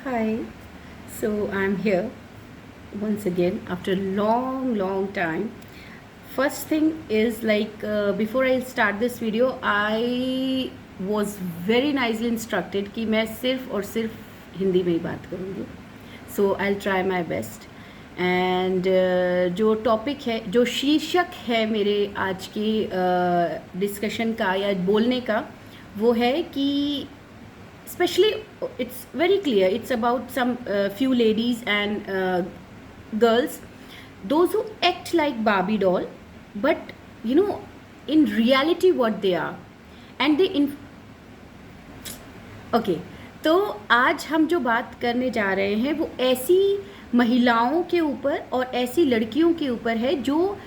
Hi, so I'm here once again after a long time. First thing is before I start this video, I was very nicely instructed कि मैं सिर्फ और सिर्फ हिंदी में ही बात करूँगी. So I'll try my best. And जो topic है, जो शीर्षक है मेरे आज की डिस्कशन का या बोलने का, वो है कि especially it's very clear it's about some few ladies and girls, those who act like Barbie doll, but in reality what they are, and okay, तो आज हम जो बात करने जा रहे हैं वो ऐसी महिलाओं के ऊपर और ऐसी लड़कियों के ऊपर है जो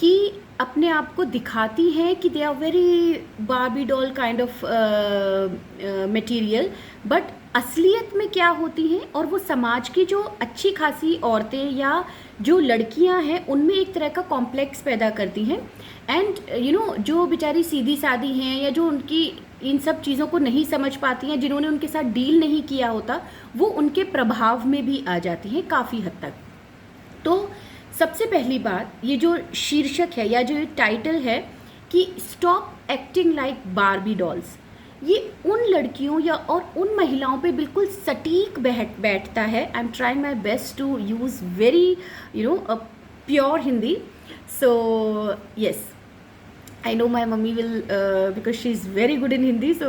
कि अपने आप को दिखाती हैं कि they are very Barbie doll kind of material, but असलियत में क्या होती हैं और वो समाज की जो अच्छी खासी औरतें या जो लड़कियां हैं उनमें एक तरह का कॉम्प्लेक्स पैदा करती हैं. एंड जो बेचारी सीधी सादी हैं या जो उनकी इन सब चीज़ों को नहीं समझ पाती हैं, जिन्होंने उनके साथ डील नहीं किया होता, वो उनके प्रभाव में भी आ जाती हैं काफ़ी हद तक. तो सबसे पहली बात, ये जो शीर्षक है या जो टाइटल है कि stop acting like Barbie dolls, ये उन लड़कियों या और उन महिलाओं पे बिल्कुल सटीक बैठता है. I am trying my best to use very pure Hindi. So yes, I know my mummy will because she is very good in Hindi, so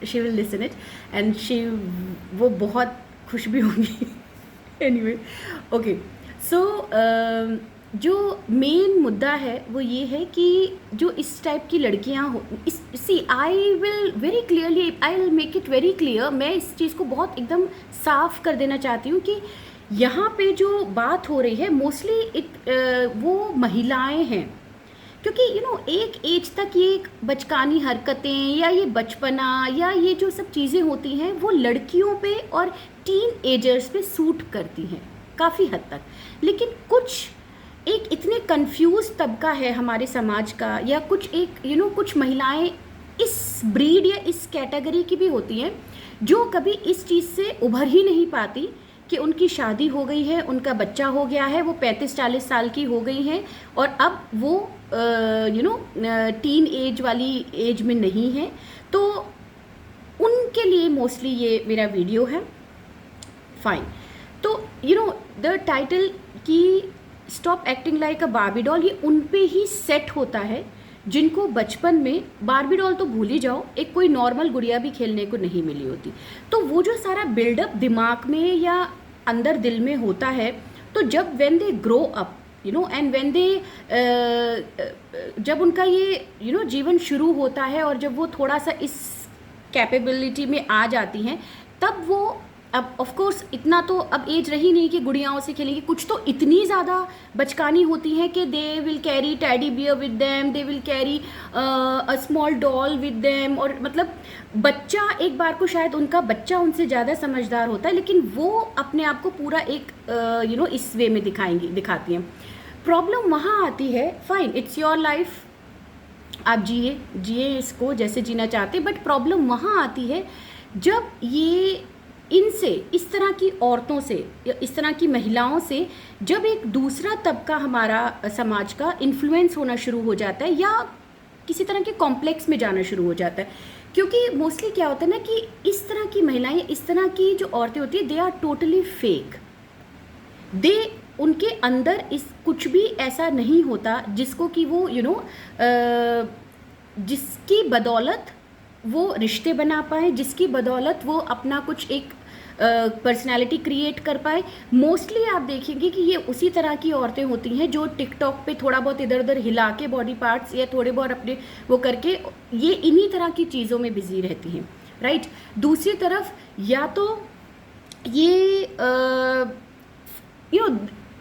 she will listen it and वो बहुत खुश भी होंगी. Anyway, okay, so जो main मुद्दा है वो ये है कि जो इस टाइप की लड़कियां हो, see I will very clearly, I will make it very clear. मैं इस चीज़ को बहुत एकदम साफ कर देना चाहती हूँ कि यहाँ पे जो बात हो रही है मोस्टली वो महिलाएं हैं, क्योंकि एक एज तक ये बचकानी हरकतें या ये बचपना या ये जो सब चीज़ें होती हैं वो लड़कियों पे और टीन एजर्स पे सूट करती हैं काफ़ी हद तक. लेकिन कुछ एक इतने कंफ्यूज तबका है हमारे समाज का, या कुछ एक कुछ महिलाएं इस ब्रीड या इस कैटेगरी की भी होती हैं जो कभी इस चीज़ से उभर ही नहीं पाती कि उनकी शादी हो गई है, उनका बच्चा हो गया है, वो 35-40 साल की हो गई हैं और अब वो टीन एज वाली एज में नहीं है. तो उनके लिए मोस्टली ये मेरा वीडियो है. फाइन. तो द टाइटल की स्टॉप एक्टिंग लाइक अ बार्बी डॉल, ये उन पे ही सेट होता है जिनको बचपन में बार्बी डॉल तो भूल ही जाओ, एक कोई नॉर्मल गुड़िया भी खेलने को नहीं मिली होती. तो वो जो सारा बिल्डअप दिमाग में या अंदर दिल में होता है, तो जब when they grow up and when they जब उनका ये जीवन शुरू होता है और जब वो थोड़ा सा इस कैपेबिलिटी में आ जाती हैं, तब वो अब ऑफ कोर्स इतना तो अब एज रही नहीं कि गुड़ियाओं से खेलेंगी. कुछ तो इतनी ज़्यादा बचकानी होती हैं कि they will carry teddy bear with them, they will carry a small doll with them. और मतलब बच्चा एक बार को शायद उनका बच्चा उनसे ज़्यादा समझदार होता है, लेकिन वो अपने आप को पूरा एक इस वे में दिखाती हैं. प्रॉब्लम वहाँ आती है, फाइन, इट्स योर लाइफ, आप जिए इसको जैसे जीना चाहते, बट प्रॉब्लम वहाँ आती है जब ये इनसे, इस तरह की औरतों से या इस तरह की महिलाओं से जब एक दूसरा तबका हमारा समाज का इन्फ्लुएंस होना शुरू हो जाता है या किसी तरह के कॉम्प्लेक्स में जाना शुरू हो जाता है. क्योंकि मोस्टली क्या होता है ना कि इस तरह की महिलाएं, इस तरह की जो औरतें होती है, दे आर टोटली फेक. उनके अंदर इस कुछ भी ऐसा नहीं होता जिसको कि वो जिसकी बदौलत वो रिश्ते बना पाए, जिसकी बदौलत वो अपना कुछ एक पर्सनालिटी क्रिएट कर पाए. मोस्टली आप देखेंगे कि ये उसी तरह की औरतें होती हैं जो टिकटॉक पे थोड़ा बहुत इधर उधर हिला के बॉडी पार्ट्स या थोड़े बहुत अपने वो करके ये इन्हीं तरह की चीज़ों में बिजी रहती हैं, राइट. दूसरी तरफ या तो ये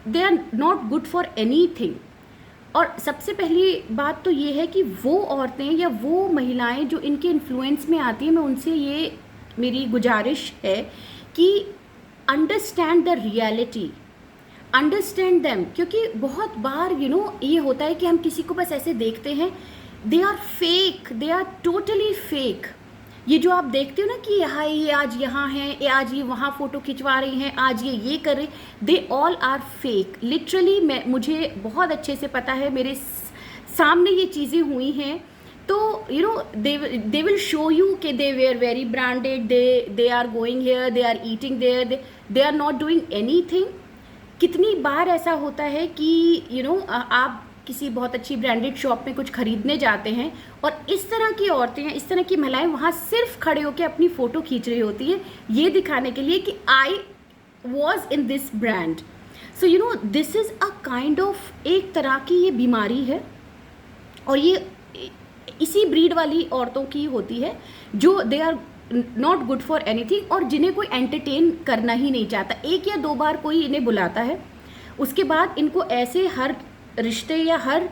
they are not good for anything. और सबसे पहली बात तो ये है कि वो औरतें या वो महिलाएं जो इनके इन्फ्लुएंस में आती हैं, मैं उनसे ये मेरी गुजारिश है कि understand the reality, understand them. क्योंकि बहुत बार ये होता है कि हम किसी को बस ऐसे देखते हैं, they are fake, they are totally fake. ये जो आप देखते हो ना कि यहाँ ये आज यहाँ हैं, ये आज ये वहाँ फ़ोटो खिंचवा रही हैं, आज ये कर रहे, they all are fake literally. मुझे बहुत अच्छे से पता है, मेरे सामने ये चीज़ें हुई हैं। तो you know they will show you कि they were very branded, they are going here, they are eating there, they are not doing anything. कितनी बार ऐसा होता है कि आप किसी बहुत अच्छी ब्रांडेड शॉप में कुछ खरीदने जाते हैं और इस तरह की औरतें हैं, इस तरह की महिलाएं वहाँ सिर्फ खड़े होकर अपनी फ़ोटो खींच रही होती है, ये दिखाने के लिए कि I was in this brand. So this is a kind of, एक तरह की ये बीमारी है, और ये इसी ब्रीड वाली औरतों की होती है जो they are not good for anything, और जिन्हें कोई एंटरटेन करना ही नहीं चाहता। एक या दो बार कोई इन्हें बुलाता है, उसके बाद इनको ऐसे हर रिश्ते या हर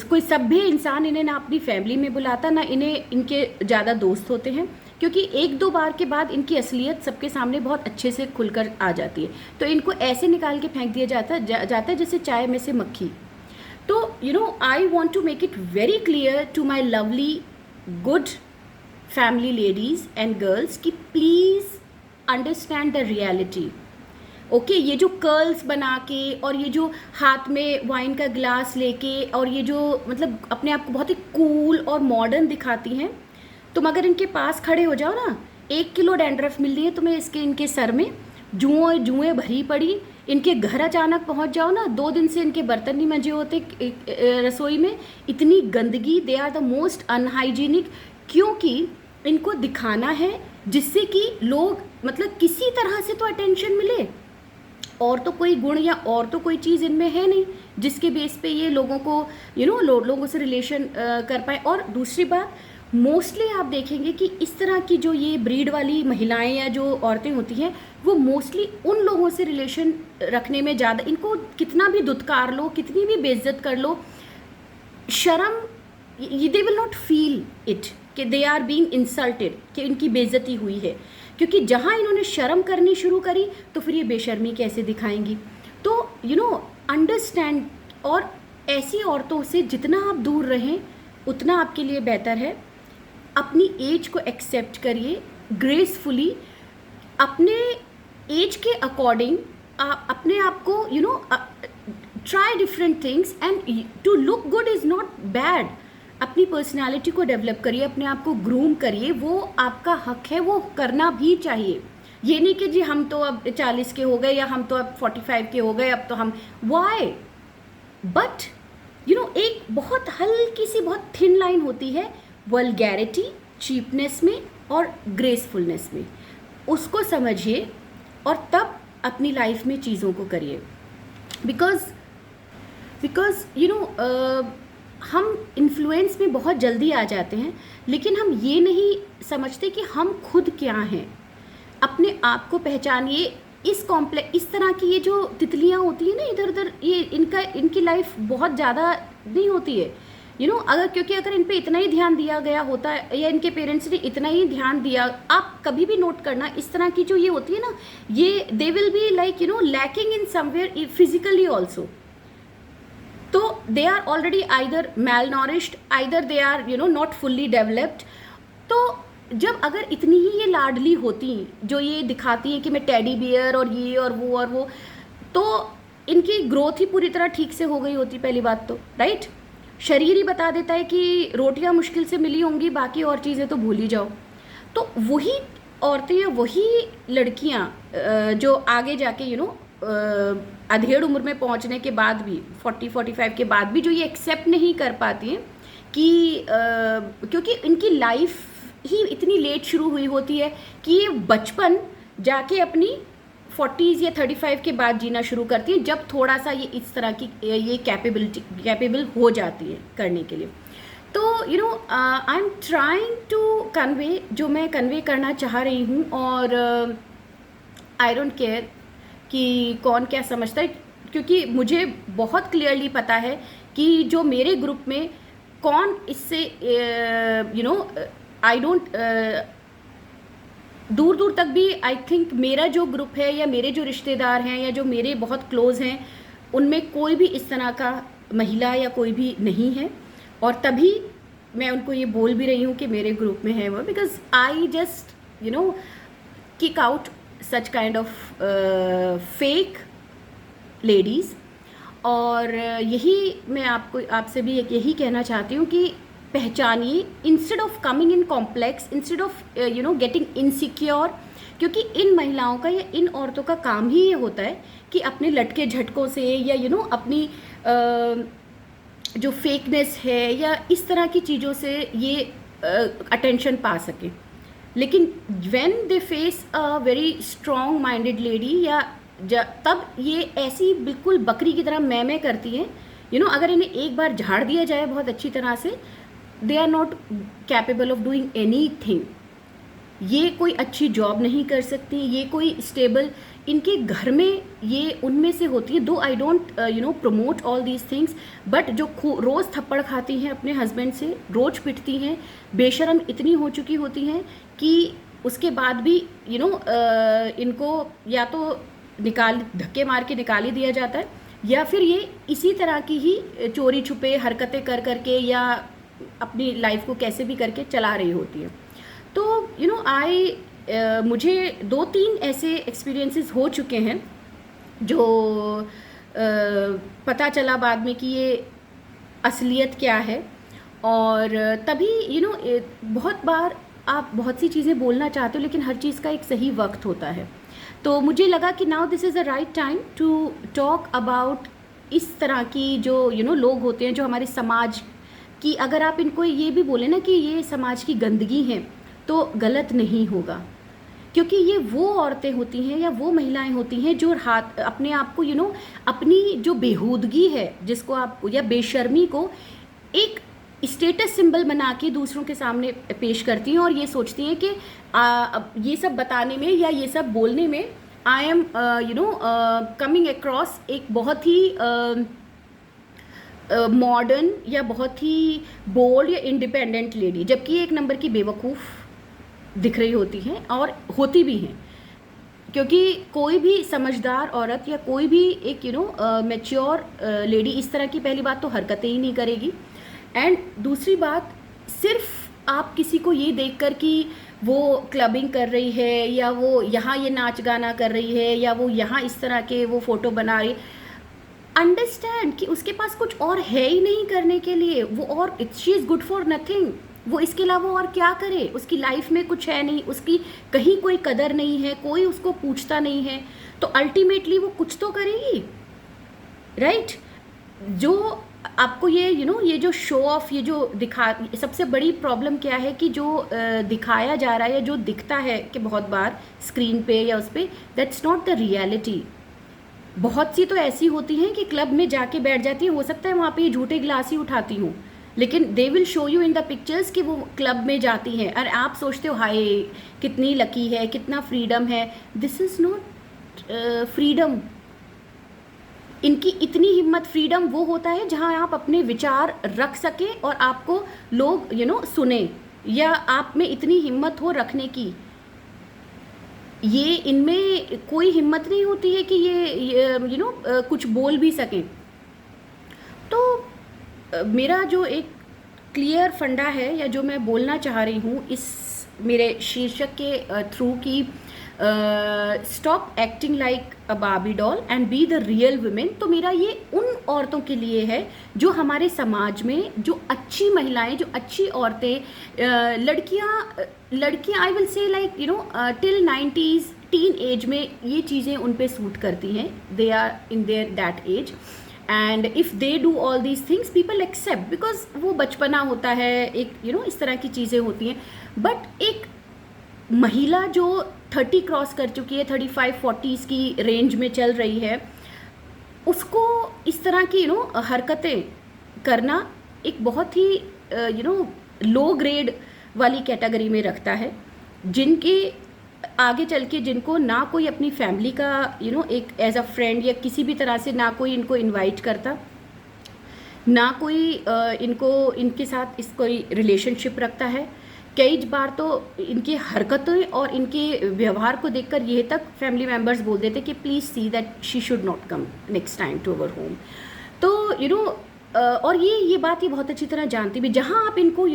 कोई सभ्य इंसान इन्हें ना अपनी फैमिली में बुलाता, ना इन्हें इनके ज़्यादा दोस्त होते हैं, क्योंकि एक दो बार के बाद इनकी असलियत सबके सामने बहुत अच्छे से खुलकर आ जाती है। तो इनको ऐसे निकाल के फेंक दिया जाता है जैसे चाय में से मक्खी। तो I want to make it very clear to my lovely good family ladies and girls कि please understand the reality. Okay, ये जो कर्ल्स बना के और ये जो हाथ में वाइन का ग्लास लेके और ये जो मतलब अपने आप को बहुत ही कूल और मॉडर्न दिखाती हैं, तुम अगर इनके पास खड़े हो जाओ ना, 1 किलो डैंड्रफ मिल रही है तुम्हें इनके सर में, जुएं भरी पड़ी, इनके घर अचानक पहुंच जाओ ना, 2 दिन से इनके बर्तन नहीं मंजे होते रसोई में, इतनी गंदगी, they are the most unhygienic, क्योंकि इनको दिखाना है जिससे कि लोग मतलब किसी तरह से तो अटेंशन मिले, और तो कोई गुण या और तो कोई चीज़ इनमें है नहीं जिसके बेस पे ये लोगों को लोगों से रिलेशन कर पाए। और दूसरी बात, मोस्टली आप देखेंगे कि इस तरह की जो ये ब्रीड वाली महिलाएं या जो औरतें होती हैं, वो मोस्टली उन लोगों से रिलेशन रखने में ज़्यादा, इनको कितना भी दुत्कार लो, कितनी भी बेइज्जत कर लो, शर्म, they will not feel it कि दे आर बीइंग इंसल्टेड, कि इनकी बेइज्जती हुई है, क्योंकि जहाँ इन्होंने शर्म करनी शुरू करी तो फिर ये बेशर्मी कैसे दिखाएंगी। तो अंडरस्टैंड, और ऐसी औरतों से जितना आप दूर रहें उतना आपके लिए बेहतर है। अपनी एज को एक्सेप्ट करिए ग्रेसफुली, अपने एज के अकॉर्डिंग अपने आप को try different things, and to look good is not bad. अपनी पर्सनालिटी को डेवलप करिए, अपने आप को ग्रूम करिए, वो आपका हक है, वो करना भी चाहिए। ये नहीं कि जी हम तो अब 40 के हो गए या हम तो अब 45 के हो गए, अब तो हम वाई, बट एक बहुत हल्की सी बहुत थिन लाइन होती है वल्गैरिटी, चीपनेस में और ग्रेसफुलनेस में, उसको समझिए और तब अपनी लाइफ में चीज़ों को करिए। बिकॉज हम इन्फ्लुएंस में बहुत जल्दी आ जाते हैं, लेकिन हम ये नहीं समझते कि हम खुद क्या हैं। अपने आप को पहचानिए। इस तरह की ये जो तितलियाँ होती हैं ना इधर उधर, ये इनकी लाइफ बहुत ज़्यादा नहीं होती है अगर इन पे इतना ही ध्यान दिया गया होता है या इनके पेरेंट्स ने इतना ही ध्यान दिया, आप कभी भी नोट करना, इस तरह की जो ये होती है ना, ये they will be like lacking in somewhere physically also. तो they are already either malnourished, either they are not fully developed. तो जब अगर इतनी ही ये लाडली होती जो ये दिखाती हैं कि मैं टेडी बियर और ये और वो, तो इनकी ग्रोथ ही पूरी तरह ठीक से हो गई होती पहली बात तो, राइट। शरीर ही बता देता है कि रोटियां मुश्किल से मिली होंगी, बाकी और चीज़ें तो भूल ही जाओ। तो वही औरतें या वही लड़कियां जो आगे जाके अधेड़ उम्र में पहुंचने के बाद भी 40-45 के बाद भी जो ये एक्सेप्ट नहीं कर पाती हैं कि क्योंकि इनकी लाइफ ही इतनी लेट शुरू हुई होती है कि ये बचपन जाके अपनी 40s या 35 के बाद जीना शुरू करती है, जब थोड़ा सा ये इस तरह की ये कैपेबल हो जाती है करने के लिए। तो I am trying to convey जो मैं कन्वे करना चाह रही हूँ, और आई डोंट केयर कि कौन क्या समझता है, क्योंकि मुझे बहुत क्लियरली पता है कि जो मेरे ग्रुप में कौन इससे आई डोंट दूर दूर तक भी, आई थिंक मेरा जो ग्रुप है या मेरे जो रिश्तेदार हैं या जो मेरे बहुत क्लोज़ हैं, उनमें कोई भी इस तरह का महिला या कोई भी नहीं है। और तभी मैं उनको ये बोल भी रही हूँ कि मेरे ग्रुप में है वो, because I just kick out such kind of fake ladies. और यही मैं आपसे भी यही कहना चाहती हूँ कि पहचानिए, instead of coming in complex, instead of getting insecure, क्योंकि इन महिलाओं का या इन औरतों का काम ही ये होता है कि अपने लटके झटकों से या अपनी जो फेकनेस है या इस तरह की चीज़ों से ये अटेंशन पा सके। लेकिन when they face a very strong minded lady या तब ये ऐसी बिल्कुल बकरी की तरह मैं करती हैं। अगर इन्हें एक बार झाड़ दिया जाए बहुत अच्छी तरह से, they are not capable of doing anything. ये कोई अच्छी जॉब नहीं कर सकती, ये कोई स्टेबल, इनके घर में ये उनमें से होती है। दो I don't promote all these things, but जो रोज़ थप्पड़ खाती हैं अपने हस्बैंड से, रोज पिटती हैं, बेशरम इतनी हो चुकी होती हैं कि उसके बाद भी इनको या तो धक्के मार के निकाल ही दिया जाता है, या फिर ये इसी तरह की ही चोरी छुपे हरकतें कर करके या अपनी लाइफ को कैसे भी करके चला रही होती है। तो मुझे 2-3 ऐसे एक्सपीरियंसेस हो चुके हैं जो पता चला बाद में कि ये असलियत क्या है। और तभी बहुत बार आप बहुत सी चीज़ें बोलना चाहते हो, लेकिन हर चीज़ का एक सही वक्त होता है। तो मुझे लगा कि now this is the right time to talk about इस तरह की जो लोग होते हैं जो हमारे समाज की, अगर आप इनको ये भी बोले ना कि ये समाज की गंदगी है, तो गलत नहीं होगा, क्योंकि ये वो औरतें होती हैं या वो महिलाएं होती हैं जो अपने आप को अपनी जो बेहूदगी है जिसको आप, या बेशर्मी को एक स्टेटस सिंबल बना के दूसरों के सामने पेश करती हैं और ये सोचती हैं कि ये सब बताने में या ये सब बोलने में आई एम कमिंग अक्रॉस एक बहुत ही मॉडर्न या बहुत ही बोल्ड या इंडिपेंडेंट लेडी, जबकि एक नंबर की बेवकूफ़ दिख रही होती हैं और होती भी हैं। क्योंकि कोई भी समझदार औरत या कोई भी एक मैच्योर लेडी इस तरह की पहली बात तो हरकतें ही नहीं करेगी। एंड दूसरी बात, सिर्फ आप किसी को ये देखकर कि वो क्लबिंग कर रही है या वो यहाँ ये नाच गाना कर रही है या वो यहाँ इस तरह के वो फ़ोटो बना रही, अंडरस्टैंड कि उसके पास कुछ और है ही नहीं करने के लिए, वो और she is good for nothing, वो इसके अलावा और क्या करे, उसकी लाइफ में कुछ है नहीं, उसकी कहीं कोई कदर नहीं है, कोई उसको पूछता नहीं है, तो अल्टीमेटली वो कुछ तो करेगी, राइट? जो आपको ये ये जो शो ऑफ, ये जो सबसे बड़ी प्रॉब्लम क्या है कि जो दिखाया जा रहा है या जो दिखता है कि बहुत बार स्क्रीन पे या उस पर, दैट्स नॉट द रियलिटी। बहुत सी तो ऐसी होती हैं कि क्लब में जाके बैठ जाती हैं, हो सकता है वहाँ पे ये झूठे गिलास ही उठाती हूँ, लेकिन दे will show you in the pictures कि वो क्लब में जाती हैं, और आप सोचते हो हाय कितनी लकी है, कितना फ्रीडम है। This is not freedom. इनकी इतनी हिम्मत, फ्रीडम वो होता है जहाँ आप अपने विचार रख सकें और आपको लोग सुने, या आप में इतनी हिम्मत हो रखने की। ये इनमें कोई हिम्मत नहीं होती है कि ये कुछ बोल भी सकें। तो मेरा जो एक क्लियर फंडा है या जो मैं बोलना चाह रही हूँ इस मेरे शीर्षक के थ्रू की, stop acting like a Barbie doll and be the real women. तो मेरा ये उन औरतों के लिए है जो हमारे समाज में, जो अच्छी महिलाएं, जो अच्छी औरतें, लड़कियां I will say like till 90s teen age में ये चीज़ें उन पे सूट करती हैं, they are in their that age, and if they do all these things people accept, because वो बचपना होता है, एक इस तरह की चीज़ें होती हैं। बट एक महिला जो 30 क्रॉस कर चुकी है, 35-40s की रेंज में चल रही है, उसको इस तरह की हरकतें करना एक बहुत ही लो ग्रेड वाली कैटेगरी में रखता है, जिनके आगे चल के जिनको ना कोई अपनी फैमिली का एक एज अ फ्रेंड या किसी भी तरह से ना कोई इनको इनवाइट करता, ना कोई इनके साथ कोई रिलेशनशिप रखता है। कई बार तो इनकी हरकतें और इनके व्यवहार को देखकर ये तक फैमिली मेम्बर्स बोल देते कि please see that she should not come next time to our home. तो और ये बात ये बहुत अच्छी तरह जानती भी, जहाँ आप इनको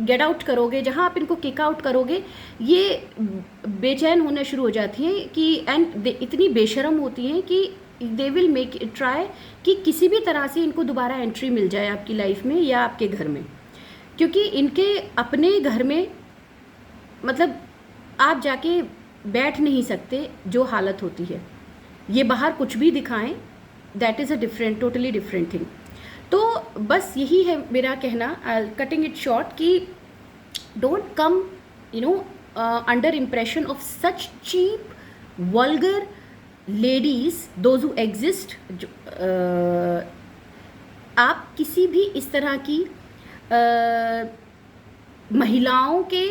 गेट आउट करोगे, जहाँ आप इनको किक आउट करोगे, ये बेचैन होना शुरू हो जाती हैं कि एंड इतनी बेशरम होती हैं कि दे विल मेक ट्राई कि किसी भी तरह से इनको दोबारा एंट्री मिल जाए आपकी लाइफ में या आपके घर में, क्योंकि इनके अपने घर में मतलब आप जाके बैठ नहीं सकते जो हालत होती है। ये बाहर कुछ भी दिखाएं, that is a different, totally different thing. तो बस यही है मेरा कहना, कटिंग इट शॉर्ट, कि don't come under impression of such cheap vulgar ladies, those who exist. आप किसी भी इस तरह की महिलाओं के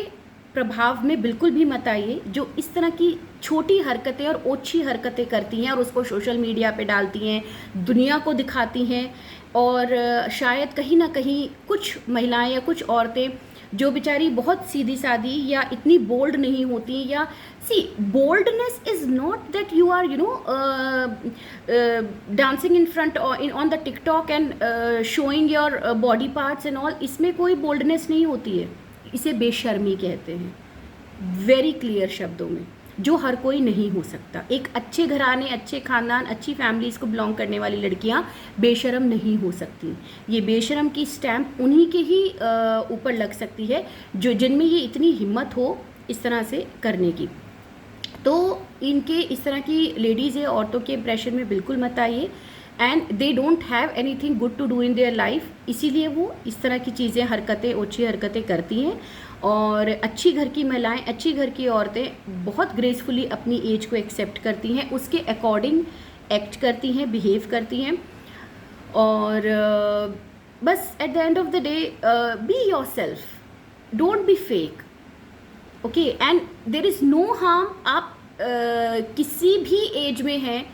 प्रभाव में बिल्कुल भी मत आइए, जो इस तरह की छोटी हरकतें और ओछी हरकतें करती हैं और उसको सोशल मीडिया पे डालती हैं, दुनिया को दिखाती हैं। और शायद कहीं ना कहीं कुछ महिलाएं या कुछ औरतें जो बेचारी बहुत सीधी सादी या इतनी बोल्ड नहीं होती, या see boldness is not that you are dancing in front on the TikTok and showing your body parts and all, इसमें कोई बोल्डनेस नहीं होती है, इसे बेशर्मी कहते हैं, वेरी क्लियर शब्दों में, जो हर कोई नहीं हो सकता। एक अच्छे घराने, अच्छे खानदान, अच्छी फैमिलीज़ को बिलोंग करने वाली लड़कियां बेशरम नहीं हो सकती। ये बेशरम की स्टैम्प उन्हीं के ही ऊपर लग सकती है जो जिनमें ये इतनी हिम्मत हो इस तरह से करने की। तो इनके इस तरह की लेडीज़ या औरतों के इम्प्रेशन में बिल्कुल मत आइए, and they don't have anything good to do in their life, इसीलिए वो इस तरह की चीज़ें, हरकतें, ओछी हरकतें करती हैं। और अच्छी घर की महिलाएं, अच्छी घर की औरतें बहुत ग्रेसफुली अपनी एज को एक्सेप्ट करती हैं, उसके अकॉर्डिंग एक्ट करती हैं, बिहेव करती हैं। और बस at the end of the day be yourself, don't be fake, okay, and there is no harm. आप किसी भी एज में हैं,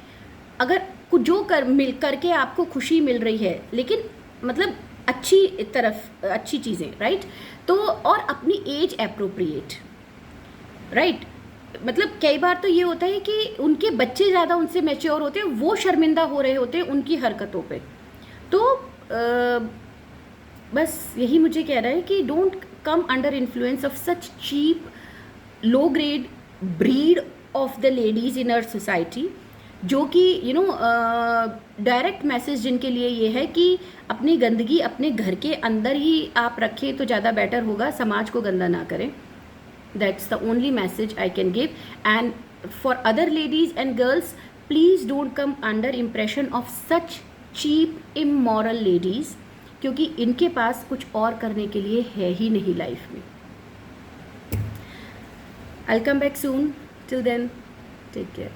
अगर कुछ जो करके आपको खुशी मिल रही है, लेकिन मतलब अच्छी तरफ, अच्छी चीज़ें, राइट। तो और अपनी एज एप्रोप्रिएट, राइट। मतलब कई बार तो ये होता है कि उनके बच्चे ज़्यादा उनसे मैच्योर होते हैं, वो शर्मिंदा हो रहे होते हैं उनकी हरकतों पे। तो बस यही मुझे कह रहा है कि don't come under influence of such cheap low grade breed of the ladies in our society, जो कि डायरेक्ट मैसेज जिनके लिए ये है कि अपनी गंदगी अपने घर के अंदर ही आप रखें तो ज़्यादा बेटर होगा, समाज को गंदा ना करें। That's the only message I can give. And for other ladies and girls, please don't come under impression of such cheap immoral ladies, क्योंकि इनके पास कुछ और करने के लिए है ही नहीं लाइफ में। I'll come back soon. Till then, take care.